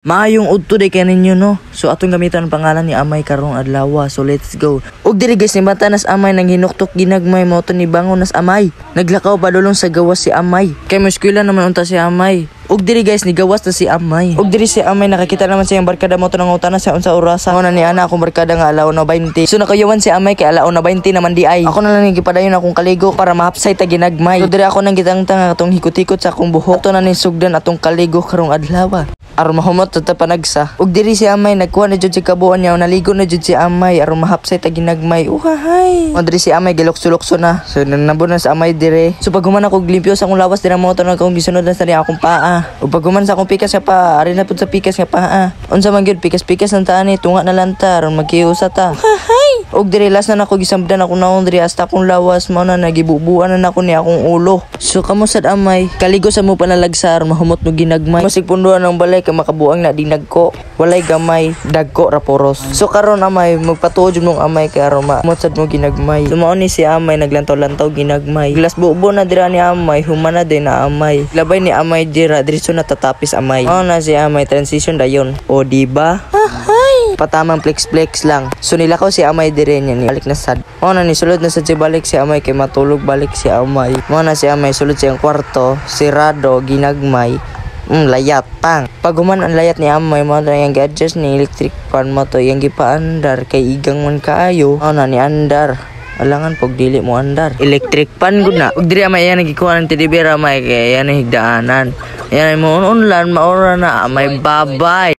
Maayong udto day kaninyo no. So atong gamitan ang pangalan ni Amay karong adlaw. So let's go. Ug diri guys ni bata nas Amay nang hinuktok ginagmay mo to ni bangon nas Amay. Naglakaw padulong sa gawas si Amay. Kay mo eskwela naman unta si Amay. Ug diri guys ni gawas na si Amay. Ug diri si Amay nakakita naman siyang barkada mo to nang utana sa unsa orasa. Mo na ni ana akong barkada nga alaw na 20. So nakayawan si Amay kay alaw na 20 naman di ay. Ako na lang gipadayon akong kaligo para mahapsay ta ginagmay. So diri ako nang gitangtang atong hikot-hikot sa akong buhok. Ato na ni sugdan atong kaligo karong adlaw. Aron mahumot ta panagsa. Ug diri si Amay nagkuha na jud si kabuan niya naligo na jud si Amay aron mahapsay ta ginagmay. Uhahay. Ug diri si Amay gilokso-lokso na. So nanabon na sa Amay dire. So pag human ako glimpyo sa akong lawas dira mo to na akong gisunod na sa akong paa. Ug pag human sa akong pikas nga paa, ari na pud sa pikas nga paa. Unsa man gyud pikas-pikas ang taan ni tunga na lantar aron magkiusa ta. Uhahay. Ug diri last na nako gisabdan ako naon diri hasta akong lawas mao na nagibubuan na nako ni akong ulo. So kamo sad Amay, kaligo sa mo panalagsa aron mahumot no ginagmay. Masig punduan ng balay kay makabuang na dinagko. Walay gamay, dagko ra poros. So karon Amay, magpatuod jud mong Amay kay aron mahumot sad mo ginagmay. Lumao ni si Amay naglantaw-lantaw ginagmay. Glas bubo na dira ni Amay, humana din na Amay. Labay ni Amay dira diretso na tatapis Amay. Mao na si Amay transition dayon. O di ba? Patamang flex lang. So nilakaw si Amay dire niya ni balik na sad. Mao na ni sulod na sa balik si Amay kay matulog balik si Amay. Mao na si Amay sulod sa iyang kwarto, sirado, ginagmay. Layat pang. Pag human ang layat ni Amay mo na yung gadgets ni electric fan mo to yung gipaandar kay igang man kaayo. Mao na ni andar. Alangan pag dili mo andar. Electric pan gud na. Ug diri Amay yan nagikuha ng tedibera Amay kay yan higdaanan. Yan mo unlan maura na Amay babay.